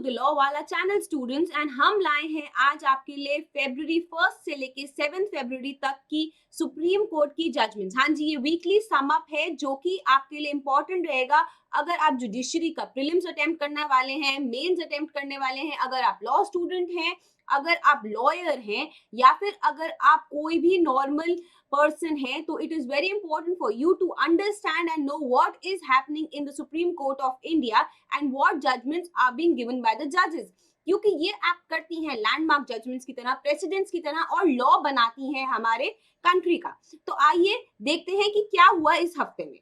The law वाला channel students and हम लाए हैं आज आपके लिए February 1 से लेके 7 फरवरी तक की सुप्रीम कोर्ट की जजमेंट्स। हाँ जी, ये वीकली सम अप है जो कि आपके लिए इंपॉर्टेंट रहेगा अगर आप जुडिशरी का प्रीलिम्स अटेम्प्ट करने वाले हैं, मेंस अटेम्प्ट करने वाले हैं, अगर आप लॉ स्टूडेंट हैं, अगर आप लॉयर हैं या फिर अगर आप कोई भी नॉर्मल person है, तो it is very important for you to understand and know what is happening in the Supreme Court of India and what judgments are being given by the judges, क्योंकि ये एक्ट करती हैं landmark judgments की तरह, presidents की तरह और law बनाती हैं हमारे कंट्री का। तो आइए देखते हैं कि क्या हुआ इस हफ्ते में।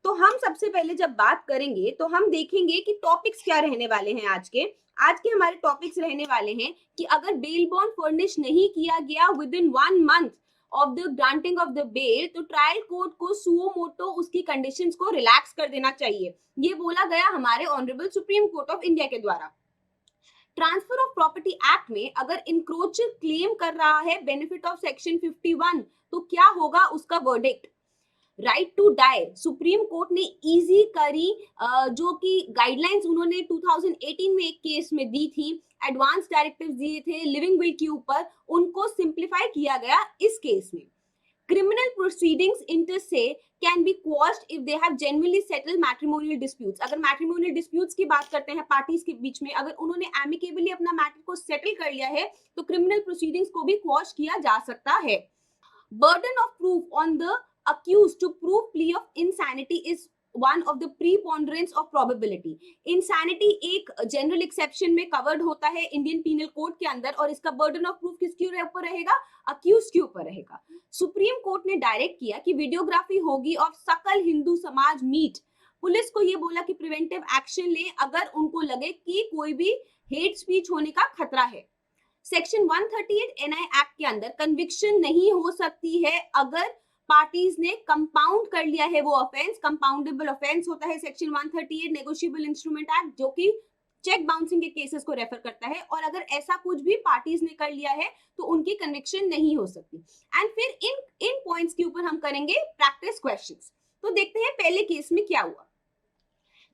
तो हम सबसे पहले जब बात करेंगे तो हम देखेंगे कि टॉपिक्स क्या रहने वाले हैं आज के हमारे टॉपिक्स रहने वाले हैं कि अगर बेल बॉन्ड फर्निश नहीं किया गया within 1 month of the granting of the bail, तो ट्रायल कोर्ट को सुओ मोटो उसकी कंडीशंस को रिलैक्स कर देना चाहिए। ये बोला गया हमारे honourable supreme court of India के द्वारा। ट्रांसफर ऑफ प्रॉपर्टी एक्ट में अगर इंक्रोचर क्लेम कर रहा है बेनिफिट ऑफ सेक्शन 51, तो क्या होगा उसका verdict. Right to die, supreme court ने इजी करी, जो कि गाइडलाइंस उन्होंने 2018 में एक केस में दी थी, एडवांस डायरेक्टिव्स दिए थे लिविंग विल के ऊपर, उनको सिंप्लीफाई किया गया इस केस में। Criminal proceedings inter se can be quashed if they have genuinely settled matrimonial disputes. अगर मैट्रिमोनियल डिस्प्यूट्स की बात करते हैं पार्टीज के बीच में, अगर उन्होंने एमिकेबली अपना मैटर को सेटल कर लिया है तो क्रिमिनल प्रोसीडिंग्स को भी क्वॉश किया जा सकता है। Burden of proof on the accused to prove plea of insanity is one of the preponderance of probability. Insanity एक general exception में covered होता है इंडियन पीनल कोड के अंदर, और इसका burden of proof किसके ऊपर रहेगा, accused के ऊपर रहेगा। सुप्रीम कोर्ट ने डायरेक्ट किया कि वीडियोग्राफी होगी और सकल हिंदू समाज मीट। पुलिस को ये बोला कि प्रिवेंटिव एक्शन ले अगर उनको लगे कि कोई भी हेट स्पीच होने का खतरा है। सेक्शन 138 एनआई एक्ट के अंदर कन्विक्शन नहीं हो सकती है अगर पार्टीज ने कंपाउंड कर लिया है वो ऑफेंस। कंपाउंडेबल ऑफेंस होता है सेक्शन 138 नेगोशिएबल इंस्ट्रूमेंट एक्ट, जो कि चेक बाउंसिंग के केसेस को रेफर करता है, और अगर ऐसा कुछ भी पार्टीज ने कर लिया है तो उनकी कन्विक्शन नहीं हो सकती। एंड फिर इन पॉइंट्स के ऊपर हम करेंगे प्रैक्टिस क्वेश्चंस। तो देखते हैं पहले केस में क्या हुआ।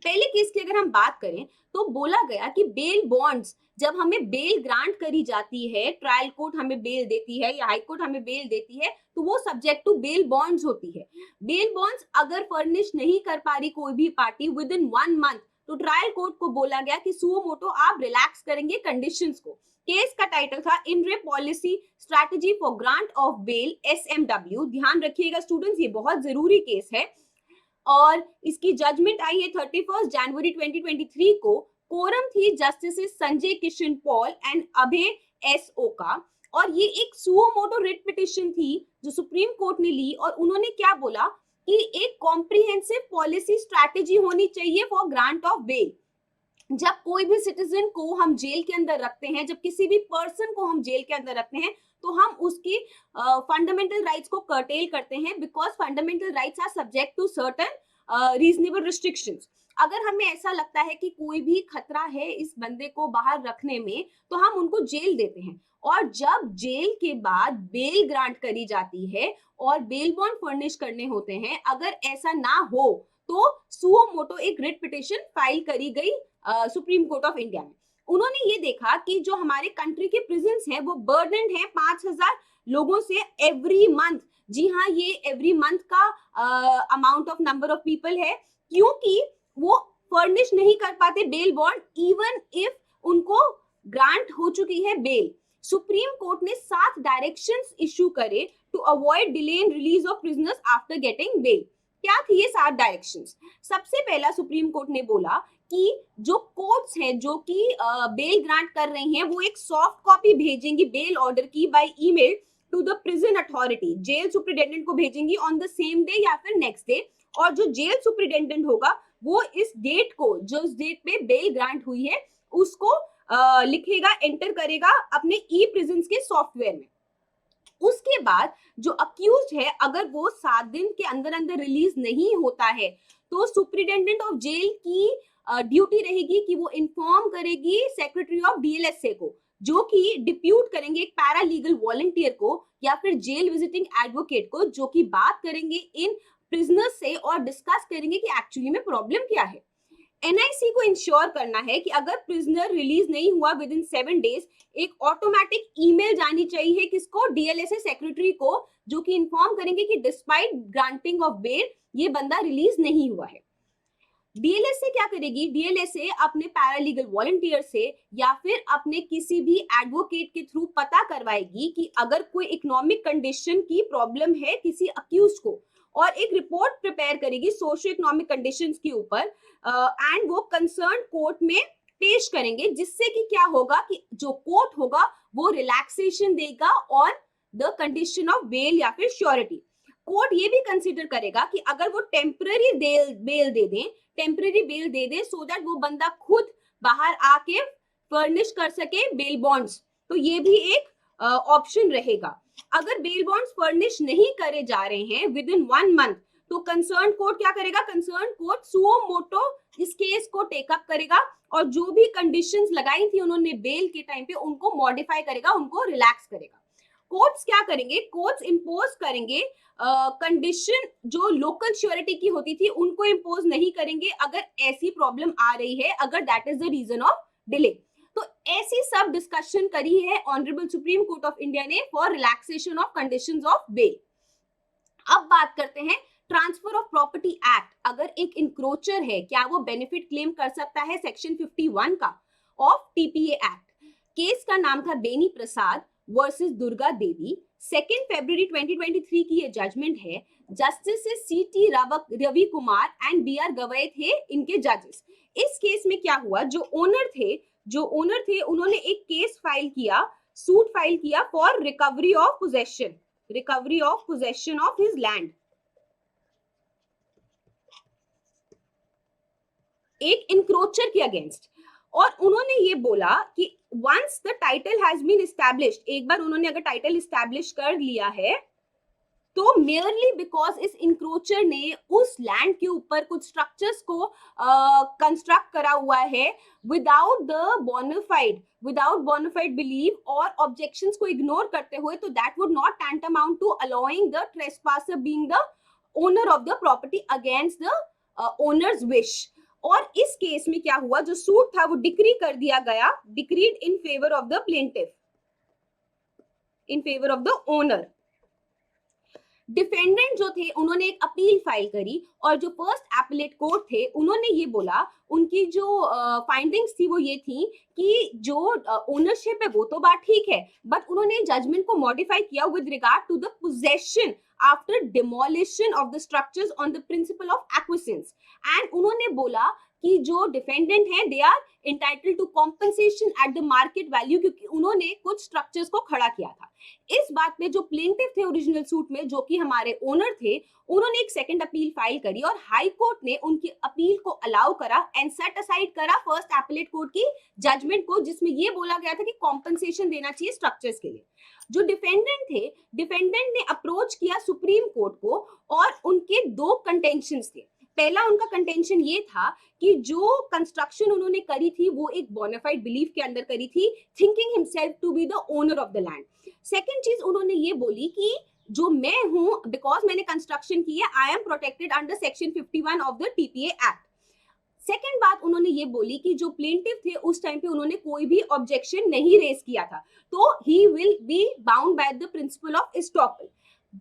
पहले केस की अगर हम बात करें तो बोला गया कि बेल बॉन्ड्स, जब हमें बेल ग्रांट करी जाती है, ट्रायल कोर्ट हमें बेल देती है या हाई कोर्ट हमें बेल देती है, तो वो सब्जेक्ट टू बेल बॉन्ड्स होती है। बेल बॉन्ड्स अगर फर्निश नहीं कर पा रही कोई भी पार्टी विद इन 1 मंथ, तो ट्रायल कोर्ट को बोला गया कि सुओ मोटो आप रिलैक्स करेंगे कंडीशंस को। केस का टाइटल था in re policy strategy for grant of bail SMW। ध्यान रखिएगा स्टूडेंट्स, ये बहुत जरूरी केस है और इसकी जजमेंट आई है 31 जनवरी 2023 को। कोरम थी justice Sanjay Kishan Paul and Abhay S ओका, और ये एक सुओ मोटो रिट पिटिशन थी जो सुप्रीम कोर्ट ने ली, और उन्होंने क्या बोला कि एक कॉम्प्रिहेंसिव पॉलिसी स्ट्रैटेजी होनी चाहिए फॉर ग्रांट ऑफ बेल। जब कोई भी सिटीजन को हम जेल के अंदर रखते हैं, जब किसी भी पर्सन को हम जेल के अंदर रखते हैं, तो हम उसकी फंडामेंटल राइट्स को कर्टेल करते हैं, because fundamental rights are subject to certain reasonable restrictions. अगर हमें ऐसा लगता है कि कोई भी खतरा है इस बंदे को बाहर रखने में, तो हम उनको जेल देते हैं, और जब जेल के बाद बेल ग्रांट करी जाती है और बेल बॉन्ड फर्निश करने होते हैं, अगर ऐसा ना हो तो सुओ मोटो एक रिट पिटिशन फाइल करी गई सुप्रीम कोर्ट ऑफ इंडिया में। उन्होंने ये देखा कि जो हमारे कंट्री के प्रिजन्स हैं वो बर्डन्ड हैं 5000 लोगों से एवरी मंथ। जी हाँ, ये एवरी मंथ का amount of number of people है, क्योंकि वो फर्निश नहीं कर पाते बेल बॉन्ड इवन इफ उनको ग्रांट हो चुकी है बेल। सुप्रीम कोर्ट ने 7 डायरेक्शंस इशू करे to avoid delay in release of prisoners after getting bail. क्या थी ये 7 डायरेक्शंस? सबसे पहला सुप्रीम कोर्ट ने बोला कि जो कोर्ट्स हैं जो कि बेल ग्रांट कर रही हैं, वो एक सॉफ्ट कॉपी भेजेंगी बेल ऑर्डर की by email to the prison authority. Jail superintendent को भेजेंगी ऑन द सेम डे या फिर नेक्स्ट डे, और जो जेल सुपरिटेंडेंट होगा वो इस डेट को, जो इस डेट पे बेल ग्रांट हुई है, उसको लिखेगा, एंटर करेगा अपने ई प्रिजन्स के सॉफ्टवेयर में। उसके बाद जो अक्यूज्ड है, अगर वो 7 दिन के अंदर अंदर रिलीज नहीं होता है, तो सुपरिटेंडेंट ऑफ जेल की ड्यूटी रहेगी कि वो इन्फॉर्म करेगी सेक्रेटरी ऑफ DLSA को, जो कि डिप्यूट करेंगे एक पैरा लीगल वॉलंटियर को या फिर जेल विजिटिंग एडवोकेट को, जो कि बात करेंगे इन प्रिजनर्स से और डिस्कस करेंगे कि एक्चुअली में प्रॉब्लम क्या है। एनआईसी को इंश्योर करना है कि अगर प्रिजनर रिलीज नहीं हुआ विद इन 7 डेज, एक ऑटोमेटिक ईमेल जानी चाहिए किसको, डीएलएसए सेक्रेटरी को, जो कि इन्फॉर्म करेंगे कि डिस्पाइट ग्रांटिंग ऑफ बेल ये बंदा रिलीज नहीं हुआ है। डीएलएसए क्या करेगी, डीएलएसए अपने पैरालीगल वॉलंटियर से या फिर अपने किसी भी एडवोकेट के थ्रू पता करवाएगी कि अगर कोई इकोनॉमिक कंडीशन की प्रॉब्लम है किसी अक्यूज को, और एक रिपोर्ट प्रिपेयर करेगी सोशियो इकोनॉमिक कंडीशंस के ऊपर, एंड वो कंसर्न कोर्ट में पेश करेंगे, जिससे कि क्या होगा कि जो कोर्ट होगा वो रिलैक्सेशन देगा on the condition of bail या फिर श्योरिटी। कोर्ट ये भी कंसीडर करेगा कि अगर वो टेम्पररी बेल दे दें, टेम्पररी बेल दे दे सो दैट वो बंदा खुद बाहर आके फर्निश कर सके बेल बॉन्ड्स, तो ये भी एक ऑप्शन रहेगा। अगर बेल बॉन्ड्स फर्निश नहीं करे जा रहे हैं विद इन 1 मंथ, तो कंसर्न कोर्ट क्या करेगा, कंसर्न कोर्ट सुओ मोटो इस केस को टेकअप करेगा और जो भी कंडीशंस लगाई थी उन्होंने बेल के टाइम पे उनको मॉडिफाई करेगा, उनको रिलैक्स करेगा। कोर्ट्स क्या करेंगे, कोर्ट्स इंपोज करेंगे कंडीशन जो लोकल श्योरिटी की होती थी उनको इंपोज नहीं करेंगे अगर ऐसी प्रॉब्लम आ रही है, अगर that is the reason of delay. तो ऐसी सब डिस्कशन करी है honourable supreme court of India ने for relaxation of conditions of bail. अब बात करते हैं ट्रांसफर ऑफ प्रॉपर्टी एक्ट। अगर एक इंक्रोचर है क्या वो बेनिफिट क्लेम कर सकता है सेक्शन 51 का ऑफ टीपीए एक्ट। केस का नाम था बेनी प्रसाद वर्सेस दुर्गा देवी। 2 फरवरी 2023 की ये जजमेंट है। जस्टिस सीटी रवि कुमार एंड बीआर गवई थे इनके जजेस। इस केस में क्या हुआ, जो ओनर थे उन्होंने एक केस फाइल किया, सूट फाइल किया for recovery of possession of his land. एक इंक्रोचर के अगेंस्ट, और उन्होंने ये बोला कि once the title has been established, एक बार उन्होंने अगर टाइटल एस्टैब्लिश कर लिया है तो मेयरली बिकॉज इस इंक्रोचर ने उस लैंड के ऊपर कुछ स्ट्रक्चर्स को कंस्ट्रक्ट करा हुआ है विदाउट बोनाफाइड बिलीव और ऑब्जेक्शंस को इग्नोर करते हुए, तो that would not tantamount to allowing the trespasser being the owner of the property against the owner's wish. और इस केस में क्या हुआ, जो सूट था वो डिक्री कर दिया गया, decreed in favour of the plaintiff, in favour of the owner. Defendant जो थे उन्होंने एक अपील फाइल करी और जो फर्स्ट एपेलेट कोर्ट थे उन्होंने ये बोला, उनकी जो फाइंडिंग्स थी वो ये थी कि जो ओनरशिप है वो तो बात ठीक है, बट उन्होंने जजमेंट को मॉडिफाई किया with regard to the possession after demolition of the structures on the principle of acquiescence. And उन्होंने बोला कि जो डिफेंडेंट हैं they are entitled to compensation at the market value, क्योंकि उन्होंने कुछ स्ट्रक्चर्स को खड़ा किया था। इस बात पे जो प्लेंटिफ थे ओरिजिनल सूट में, जो कि हमारे ओनर थे, उन्होंने एक सेकंड अपील फाइल करी और हाई कोर्ट ने उनकी अपील को अलाउ करा एंड सेट असाइड करा फर्स्ट एपेलेट कोर्ट की जजमेंट को, जिसमें ये बोला गया था कि कॉम्पनसेशन देना चाहिए स्ट्रक्चर्स के लिए। जो डिफेंडेंट ने अप्रोच किया सुप्रीम कोर्ट को और उनके 2 कंटेंशंस थे। पहला उनका कंटेंशन ये था कि जो कंस्ट्रक्शन उन्होंने करी थी वो एक बोनाफाइड बिलीफ के अंदर करी थी, thinking himself to be the owner of the land. Second चीज उन्होंने ये बोली कि जो मैं हूं, बिकॉज मैंने कंस्ट्रक्शन की है, I am protected under section 51 of the TPA act. Second बात उन्होंने ये बोली कि जो प्लेंटिफ थे उस टाइम पे उन्होंने कोई भी ऑब्जेक्शन नहीं रेज किया था, तो he will be bound by the principle of estoppel.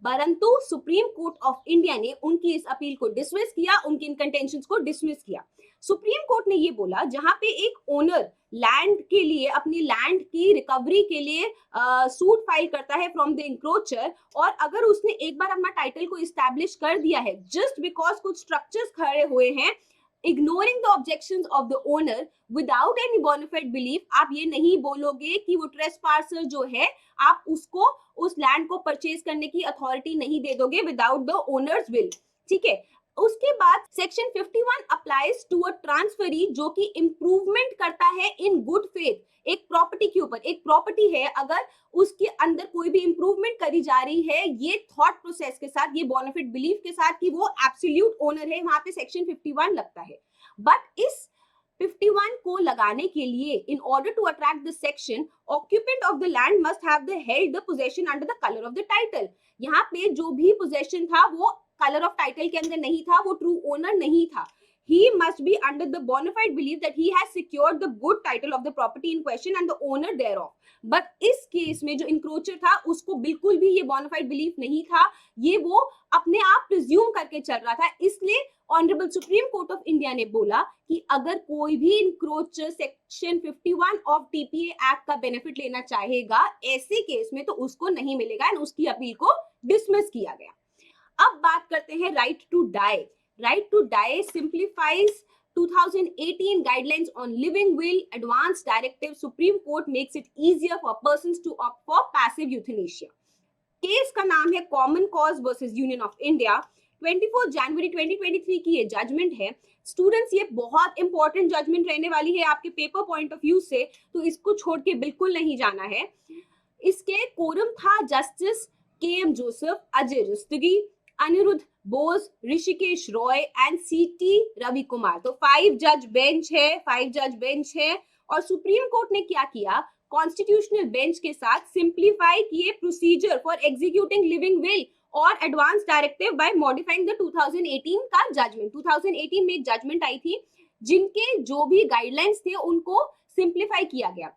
परंतु सुप्रीम कोर्ट ऑफ इंडिया ने उनकी इस अपील को डिसमिस किया, उनके इन कंटेंशंस को डिसमिस किया। सुप्रीम कोर्ट ने ये बोला, जहां पे एक ओनर लैंड के लिए, अपनी लैंड की रिकवरी के लिए सूट फाइल करता है फ्रॉम द इंक्रोचर, और अगर उसने एक बार अपना टाइटल को इस्टेब्लिश कर दिया है जस्ट बिकॉज कुछ स्ट्रक्चर्स खड़े हुए हैं, ignoring the objections of the owner without any bona fide belief, आप ये नहीं बोलोगे कि वो ट्रेसपासर जो है आप उसको उस लैंड को परचेज करने की अथॉरिटी नहीं दे दोगे विदाउट द ओनर्स विल। ठीक है, उसके बाद section 51 applies to a transferee जो कि इंप्रूवमेंट करता है इन गुड फेथ एक प्रॉपर्टी के ऊपर। एक प्रॉपर्टी है, अगर उसके अंदर कोई भी इंप्रूवमेंट करी जा रही है ये थॉट प्रोसेस के साथ, ये बोनाफाइड बिलीफ के साथ कि वो एब्सोल्यूट ओनर है, वहां पे सेक्शन 51 लगता है। बट इस 51 को लगाने के लिए, in order to attract the section, occupant of the land must have the held the possession under the colour of the title. यहाँ पे जो भी पोजेशन था वो कलर ऑफ टाइटल के अंदर नहीं था, वो ट्रू ओनर नहीं था। he must be under the bona fide belief that he has secured the good title of the property in question and the owner thereof. But इस केस में जो इंक्रोचर था उसको बिल्कुल भी ये bona fide belief नहीं था, ये वो अपने आप प्रिज्यूम करके चल रहा था। इसलिए honourable supreme court of India ने बोला कि अगर कोई भी इंक्रोचर सेक्शन 51 ऑफ टीपीए एक्ट का बेनिफिट लेना चाहेगा ऐसे केस में तो उसको नहीं मिलेगा एंड उसकी अपील को डिसमिस किया गया। अब बात करते हैं right to die. Right to die simplifies 2018 guidelines on living will advance directive. Supreme Court makes it easier for persons to opt for passive euthanasia. Case का नाम है common cause versus union of India. 24 जनवरी 2023 की ये judgment है। Students, ये बहुत important judgement रहने वाली है आपके पेपर पॉइंट ऑफ व्यू से, तो इसको छोड़ के बिल्कुल नहीं जाना है। इसके कोरम था justice K M. Joseph, Ajay Rastogi, Aniruddha Bose, Hrishikesh Roy and C T Ravi Kumar. तो 5 जज बेंच है। और सुप्रीम कोर्ट ने क्या किया, कॉन्स्टिट्यूशनल बेंच के साथ सिंप्लीफाई किए procedure for executing living will और advance directive by modifying the 2018 का जजमेंट। 2018 में एक जजमेंट आई थी जिनके जो भी गाइडलाइंस थे उनको सिंप्लीफाई किया गया।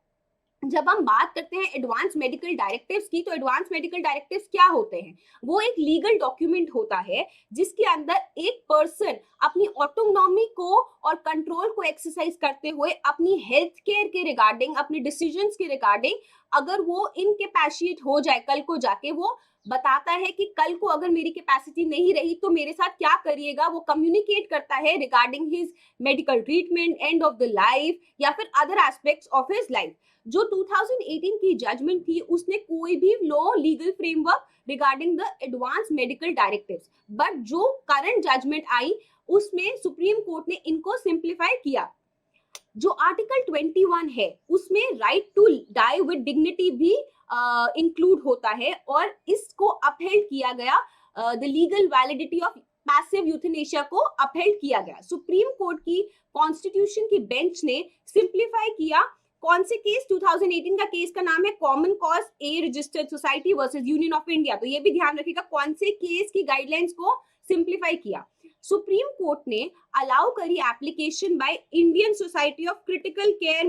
जब हम बात करते हैं एडवांस मेडिकल डायरेक्टिव्स की, तो एडवांस मेडिकल डायरेक्टिव्स क्या होते हैं? वो एक लीगल डॉक्यूमेंट होता है जिसके अंदर एक पर्सन अपनी ऑटोनॉमी को और कंट्रोल को एक्सरसाइज करते हुए अपनी हेल्थ केयर के रिगार्डिंग, अपने डिसीजंस के रिगार्डिंग, अगर वो इनकैपेसिएट हो जाए कल को जाके, वो बताता है कि कल को अगर मेरी कैपेसिटी नहीं रही तो मेरे साथ क्या करिएगा। वो कम्युनिकेट करता है regarding his medical treatment, end of the life या फिर other aspects of his life. जो 2018 की जजमेंट थी उसने कोई भी law legal framework regarding the advance medical directives, but जो करंट जजमेंट आई उसमें सुप्रीम कोर्ट ने इनको सिंप्लीफाई किया। जो आर्टिकल 21 है उसमें right to die with dignity भी इंक्लूड होता है और इसको अपहेल्ड किया गया। The legal validity of passive euthanasia को अपहेल्ड किया गया। सुप्रीम कोर्ट की कॉन्स्टिट्यूशन की बेंच ने सिंप्लीफाई किया। कौन से केस? 2018 का केस का नाम है common cause A registered society versus union of India. तो ये भी ध्यान रखिएगा कौन से केस की गाइडलाइंस को सिंप्लीफाई किया। सुप्रीम कोर्ट ने अलाउ करी application by Indian society of critical care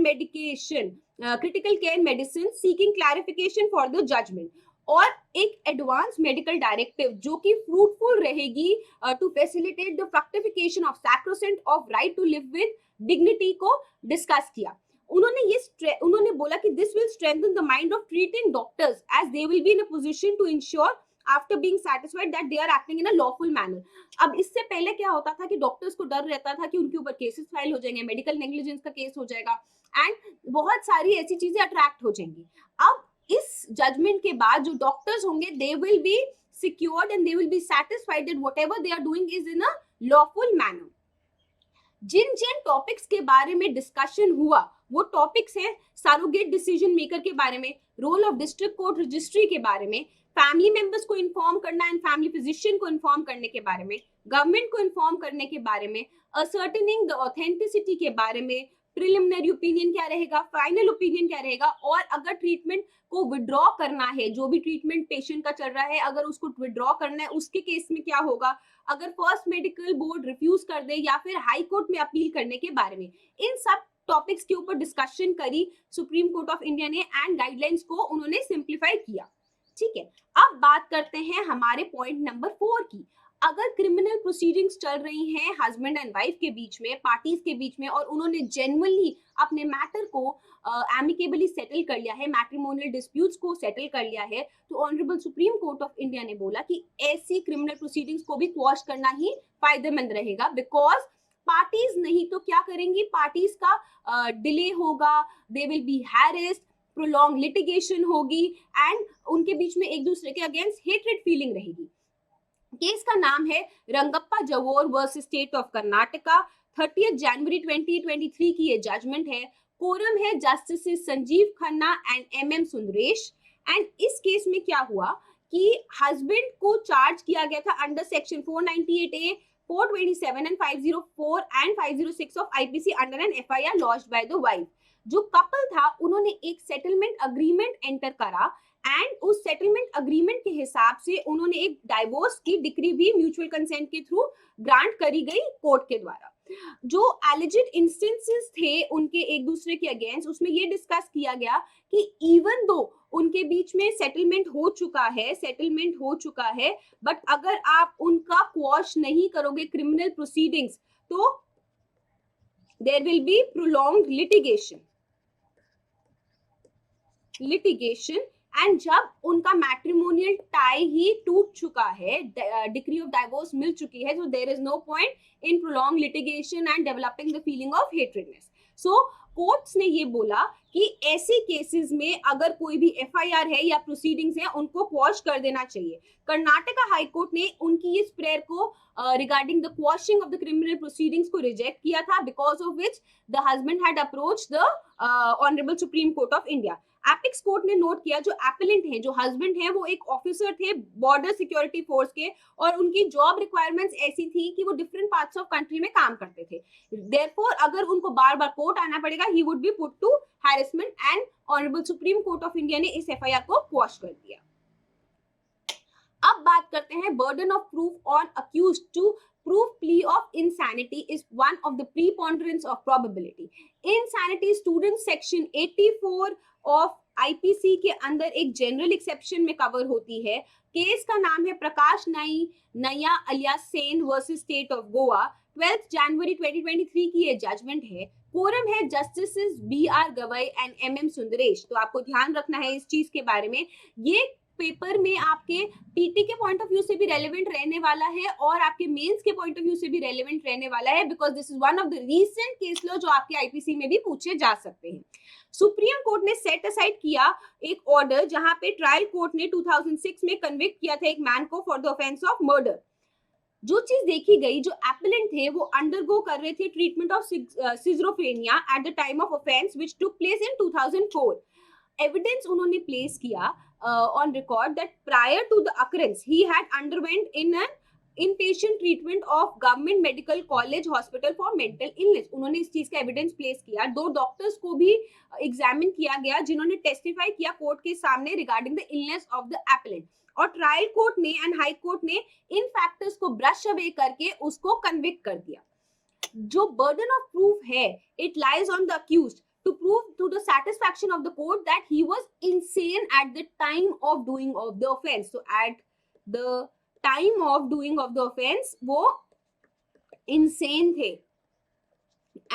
medicine seeking clarification for the judgment, और एक एडवांस मेडिकल डायरेक्टिव जो कि फ्रूटफुल रहेगी to facilitate the fructification of sacrosanct of right to live with dignity को discuss किया। उन्होंने बोला कि this will strengthen the mind of treating doctors as they will be in a position to ensure after being satisfied that they are acting in a lawful manner. अब इससे पहले क्या होता था कि डॉक्टर्स को डर रहता था कि उनके ऊपर केसेस फाइल हो जाएंगे, मेडिकल नेग्लिजेंस का केस हो जाएगा एंड बहुत सारी ऐसी चीजें अट्रैक्ट हो जाएंगी। अब इस जजमेंट के बाद जो डॉक्टर्स होंगे they will be secured and they will be satisfied that whatever they are doing is in a lawful manner. जिन जिन टॉपिक्स के बारे में डिस्कशन हुआ वो टॉपिक्स हैं सरोगेट डिसीजन मेकर के बारे में, role of district court registry के बारे में, फैमिली मेंबर्स को इन्फॉर्म करना एंड फैमिली फिजिशियन को इन्फॉर्म करने के बारे में, गवर्नमेंट को इन्फॉर्म करने के बारे में, असर्टेनिंग द ऑथेंटिसिटी के बारे में, प्रिलिमिनरी ओपिनियन क्या रहेगा, फाइनल ओपिनियन क्या रहेगा, और अगर ट्रीटमेंट को विड्रॉ करना है, जो भी ट्रीटमेंट पेशेंट का चल रहा है अगर उसको विड्रॉ करना है उसके केस में क्या होगा, अगर फर्स्ट मेडिकल बोर्ड रिफ्यूज कर दे या फिर हाई कोर्ट में अपील करने के बारे में। इन सब टॉपिक्स के ऊपर डिस्कशन करी सुप्रीम कोर्ट ऑफ इंडिया ने एंड गाइडलाइंस को उन्होंने सिंप्लीफाई किया। ठीक है, अब बात करते हैं हमारे पॉइंट नंबर 4 की। अगर क्रिमिनल प्रोसीडिंग्स चल रही हैं हस्बैंड एंड वाइफ के बीच में, पार्टीज के बीच में, और उन्होंने जेन्युइनली अपने मैटर को एमिकेबली सेटल कर लिया है, मैट्रिमोनियल डिस्प्यूट्स को सेटल कर लिया है, तो honourable supreme court of India ने बोला कि ऐसी क्रिमिनल प्रोसीडिंग्स को भी क्वॉश करना ही फायदेमंद रहेगा। बिकॉज पार्टीज नहीं तो क्या करेंगी, पार्टीज का डिले होगा, they will be harassed, prolong litigation होगी एंड उनके बीच में एक दूसरे के अगेंस्ट हेट्रेड फीलिंग रहेगी। केस का नाम है Rangappa Javoor versus state of Karnataka. 30 जनवरी 2023 की ये जजमेंट है। कोरम है Justice Sanjiv Khanna and MM Sundaresh. And इस केस में क्या हुआ कि हस्बैंड को चार्ज किया गया था under section 498A, 427 and 504 and 506 of IPC under an FIR launched by the wife. जो कपल था उन्होंने एक सेटलमेंट अग्रीमेंट एंटर करा एंड उस सेटलमेंट अग्रीमेंट के हिसाब से उन्होंने एक डाइवोर्स की डिक्री भी म्यूचुअल कंसेंट के थ्रू ग्रांट करी गई कोर्ट के द्वारा। जो एलिजिड इंस्टेंसेस थे उनके एक दूसरे के अगेंस्ट, उसमें ये डिस्कस किया गया कि इवन दो उनके बीच में सेटलमेंट हो चुका है, बट अगर आप उनका क्वॉश नहीं करोगे क्रिमिनल प्रोसीडिंग्स, तो there will be prolonged litigation and जब उनका मैट्रिमोनियल टाई ही टूट चुका है, डिक्री ऑफ डाइवोर्स मिल चुकी है, so there is no point in prolonged litigation and developing the feeling of hatredness. So courts ने ये बोला कि ऐसे केसेस में अगर कोई भी एफआईआर है या प्रोसीडिंग्स है उनको क्वॉश कर देना चाहिए. कर्नाटका हाई कोर्ट ने उनकी इस प्रेयर को regarding the quashing of the criminal proceedings को रिजेक्ट किया था, because of which the husband had approached the honourable supreme court of India. Apex court ने नोट किया जो एपेलेंट है, जो हस्बैंड है, वो एक ऑफिसर थे बॉर्डर सिक्योरिटी फोर्स के और उनकी जॉब रिक्वायरमेंट्स ऐसी थी कि वो डिफरेंट पार्ट्स ऑफ कंट्री में काम करते थे. देयरफॉर अगर उनको बार बार कोर्ट आना पड़ेगा, he would be put to harassment and honourable supreme court of India ने इस एफआईआर को क्वॉश कर दिया. अब बात करते हैं burden of proof on accused to proof plea of insanity is one of the preponderance of probability. Insanity student section 84 of IPC के अंदर एक जनरल एक्सेप्शन में कवर होती है. केस का नाम है प्रकाश नया alias Sen versus state of Goa. 12 जनवरी 2023 की ये जजमेंट है. कोरम है justices BR Gavai and MM Sundresh. तो आपको ध्यान रखना है इस चीज के बारे में. ये पेपर में आपके पीटी के पॉइंट ऑफ व्यू से भी रेलेवेंट रहने वाला है और आपके मेंस के पॉइंट ऑफ व्यू से भी रेलेवेंट रहने वाला है, because this is one of the recent case law जो आपके आईपीसी में भी पूछे जा सकते हैं. सुप्रीम कोर्ट ने सेट असाइड किया एक ऑर्डर जहां पे ट्रायल कोर्ट ने 2006 में कन्विक्ट किया था एक मैन को for the offence of murder. जो चीज देखी गई, जो एपेलेंट थे वो अंडरगो कर रहे थे treatment of schizophrenia at the time of offence which took place in 2004. Evidence उन्होंने प्लेस किया on record that prior to the occurrence he had underwent in an inpatient treatment of government medical college hospital for mental illness. उन्होंने इस चीज का evidence place किया. 2 doctors को भी examine किया गया जिन्होंने टेस्टिफाई किया कोर्ट के सामने regarding the illness of the appellant. और ट्रायल कोर्ट ने एंड हाई कोर्ट ने इन फैक्टर्स को ब्रश अवे करके उसको कन्विक्ट कर दिया. जो बर्डन ऑफ प्रूफ है, it lies on the accused to prove to the satisfaction of the court that he was insane at the time of doing of the offense. So at the time of doing of the offense वो insane थे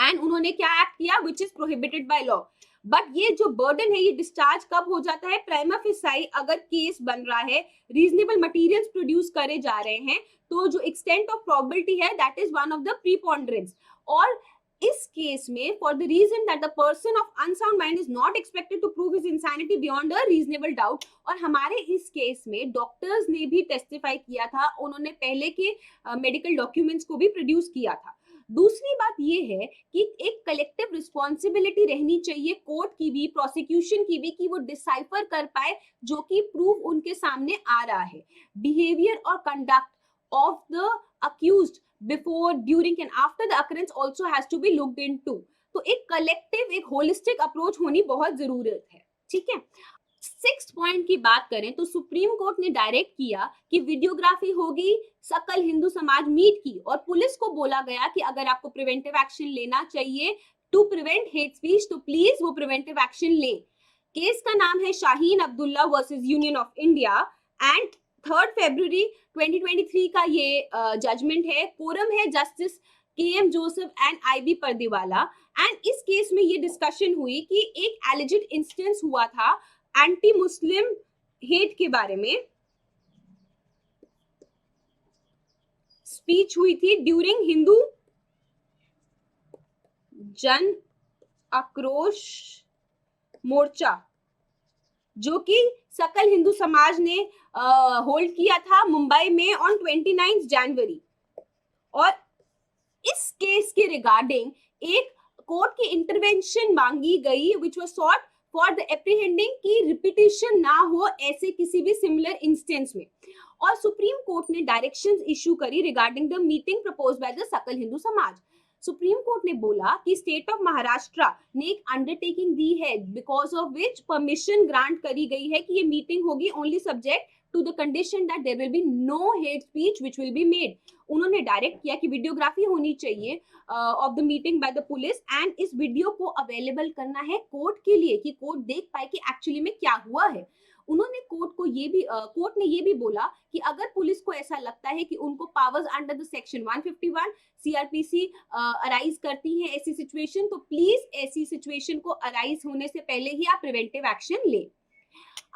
and उन्होंने क्या act किया which is prohibited by law. But ये जो burden है ये discharge कब हो जाता है? प्राइमा फेसाई अगर केस बन रहा है, रीजनेबल मटेरियल्स प्रोड्यूस करे जा रहे हैं, तो जो एक्सटेंट ऑफ प्रोबेबिलिटी है that is one of the preponderance. और इस केस में for the reason that the person of unsound mind is not expected to prove his insanity beyond a reasonable doubt. और हमारे इस केस में doctors ने भी टेस्टिफाई किया था, उन्होंने पहले के मेडिकल डॉक्यूमेंट्स को भी प्रोड्यूस किया था. दूसरी बात ये है कि एक कलेक्टिव रिस्पॉन्सिबिलिटी रहनी चाहिए कोर्ट की भी, प्रोसिक्यूशन की भी, कि वो डिसाइफर कर पाए जो कि प्रूफ उनके सामने आ रहा है. बिहेवियर और conduct of the accused before, during and after the occurrence also has to be looked into. तो एक कलेक्टिव, एक होलिस्टिक अप्रोच होनी बहुत जरूरत है. ठीक है. 6th पॉइंट की बात करें तो सुप्रीम कोर्ट ने डायरेक्ट किया कि वीडियोग्राफी होगी, सकल हिंदू समाज मीट की, और पुलिस को बोला गया कि अगर आपको प्रिवेंटिव एक्शन लेना चाहिए टू प्रिवेंट हेट स्पीच तो प्लीज वो प्रिवेंटिव एक्शन ले. केस का नाम है Shaheen Abdullah versus union of India and 3 फरवरी 2023 का ये जजमेंट है. कोरम है justice KM Joseph and IB Pardiwala. And इस केस में ये डिस्कशन हुई कि एक एलिजिड इंस्टेंस हुआ था एंटी मुस्लिम हेट के बारे में. स्पीच हुई थी ड्यूरिंग हिंदू जन आक्रोश मोर्चा जो कि सकल हिंदू समाज ने होल्ड किया था मुंबई में ऑन 29 जनवरी. और इस केस के रिगार्डिंग एक कोर्ट की इंटरवेंशन मांगी गई which was sought for the apprehending की रिपीटिशन ना हो ऐसे किसी भी सिमिलर इंस्टेंस में. और सुप्रीम कोर्ट ने डायरेक्शंस इशू करी regarding the meeting proposed by the सकल हिंदू समाज. सुप्रीम कोर्ट ने बोला कि स्टेट ऑफ महाराष्ट्र ने एक अंडरटेकिंग दी है because of which permission grant करी गई है कि ये मीटिंग होगी only subject to the condition that there will be no hate speech which will be made. उन्होंने डायरेक्ट किया कि वीडियोग्राफी होनी चाहिए of the meeting by the police and इस वीडियो को अवेलेबल करना है कोर्ट के लिए कि कोर्ट देख पाए कि एक्चुअली में क्या हुआ है. उन्होंने कोर्ट ने ये भी बोला कि अगर पुलिस को ऐसा लगता है कि उनको powers under the section 151 CrPC arise करती है ऐसी सिचुएशन, तो प्लीज ऐसी सिचुएशन को अराइज होने से पहले ही आप प्रिवेंटिव एक्शन ले.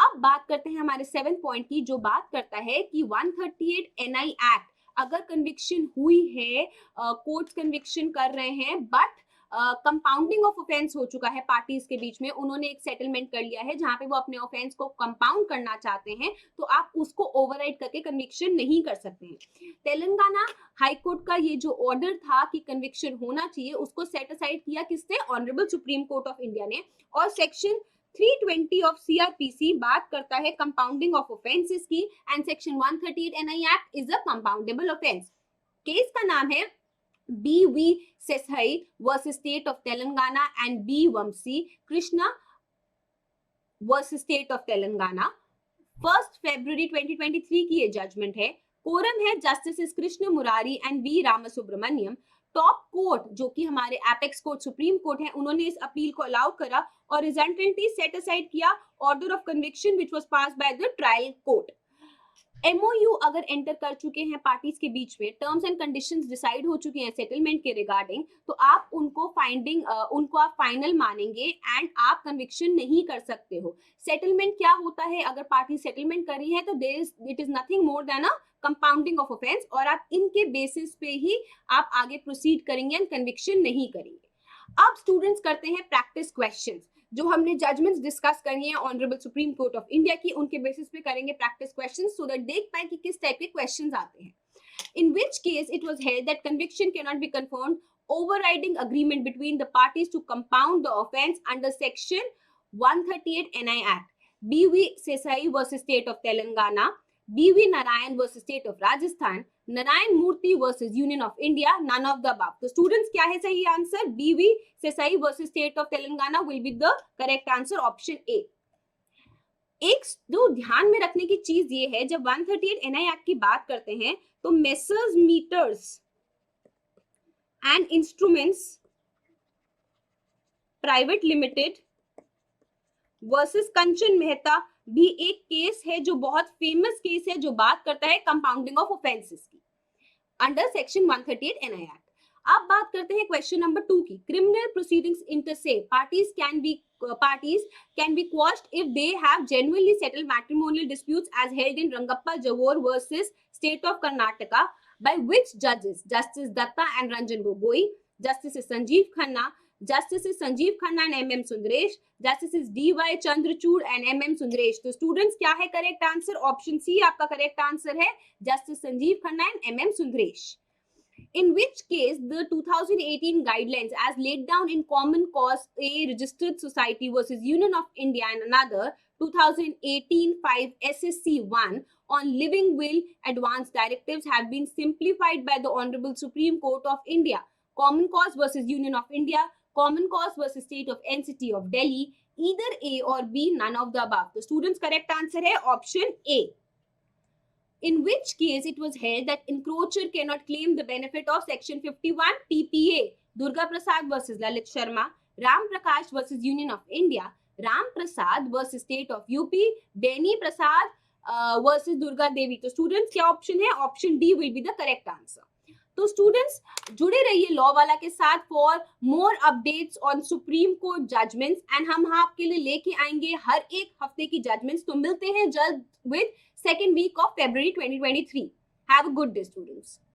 अब बात करते हैं हमारे 7th पॉइंट की, जो बात करता है कि 138 एनआई एक्ट अगर कन्विक्शन हुई है, कोर्ट्स कन्विक्शन कर रहे हैं, बट कंपाउंडिंग ऑफ ऑफेंस हो चुका है पार्टीज के बीच में, उन्होंने एक सेटलमेंट कर लिया है जहां पे वो अपने ऑफेंस को कंपाउंड करना चाहते हैं, तो आप उसको ओवरराइड करके कन्विक्शन नहीं कर सकते हैं. तेलंगाना हाई कोर्ट का ये जो ऑर्डर था कि कन्विक्शन होना चाहिए, उसको सेट असाइड किया किसने? Honourable supreme court of India ने. और सेक्शन 320 ऑफ सीआरपीसी बात करता है कंपाउंडिंग ऑफ ऑफेंसेस की, and section 138 NI act is a compoundable offence. Case का नाम है B.V. Sesai versus State of Telangana and B. Vamsi Krishna versus State of Telangana. 1st February 2023 की ये judgment है. कोरम है justice Krishna Murari and V Ramasubramanian. Top court जो कि हमारे एपेक्स कोर्ट सुप्रीम कोर्ट है, उन्होंने इस अपील को अलाउ करा और रिजल्टेंटली सेट असाइड किया order of conviction which was passed by the trial court. MOU अगर एंटर कर चुके हैं पार्टीज के बीच में, टर्म्स एंड कंडीशंस डिसाइड हो चुके हैं सेटलमेंट के रिगार्डिंग, तो आप उनको आप फाइनल मानेंगे एंड आप कन्विक्शन नहीं कर सकते हो. सेटलमेंट क्या होता है? अगर पार्टी सेटलमेंट कर रही है तो it is nothing more than a compounding of offence, और आप इनके बेसिस पे ही आप आगे प्रोसीड करेंगे एंड कन्विक्शन नहीं करेंगे. अब स्टूडेंट्स करते हैं प्रैक्टिस क्वेश्चंस. जो हमने जजमेंट्स डिस्कस करनी है honourable supreme court of India की, उनके बेसिस पे करेंगे प्रैक्टिस क्वेश्चंस सो दैट देख पाए कि किस टाइप के क्वेश्चंस आते हैं. In which case it was held that conviction can not be confirmed overriding agreement between the parties to compound the offense under section 138 NI Act. B.V. Sesai versus State of Telangana, B.V. Narayan versus State of Rajasthan, Narayan Murthy versus Union of India, none of the above. तो students क्या है सही answer? B.V. Sesai versus State of Telangana will be the correct answer, option A. एक जो ध्यान में रखने की चीज ये है, जब 138 NI Act की बात करते हैं तो messrs meters and instruments private limited versus Kanchan Mehta भी एक केस है जो बहुत फेमस केस है, जो बात करता है कंपाउंडिंग ऑफ ऑफेंसेस की अंडर सेक्शन 138 NI एक्ट. अब बात करते हैं क्वेश्चन नंबर 2 की. क्रिमिनल प्रोसीडिंग्स इंटर से parties can be quashed if they have genuinely settled matrimonial disputes as held in Rangappa Javor versus State of Karnataka by which judges? Justice Datta and Ranjan Gogoi, Justices Sanjeev Khanna, Justices Sanjeev Khanna and M.M. Sundaresh, Justices D.Y. Chandrachud and M.M. Sundaresh. तो students क्या है correct answer? Option C आपका correct answer है, Justice Sanjiv Khanna and M.M. Sundaresh. In which case the 2018 guidelines as laid down in Common Cause A Registered Society versus Union of India and another 2018 5 SSC 1 on living will advance directives have been simplified by the Honorable Supreme Court of India. Common Cause versus Union of India, Common Cause versus State of NCT of Delhi, either A or B, none of the above. The students correct answer है option A. In which case it was held that encroacher cannot claim the benefit of section 51 TPA. Durga Prasad versus Lalit Sharma, Ram Prakash versus Union of India, Ram Prasad versus State of UP, Beni Prasad versus Durga Devi. तो students क्या option है? Option D will be the correct answer. तो students जुड़े रहिए law वाला के साथ for more updates on supreme court judgments, and हम आपके लिए लेके आएंगे हर एक हफ्ते की जजमेंट्स. तो मिलते हैं जल्द with second week of February 2023. Have a good day, students.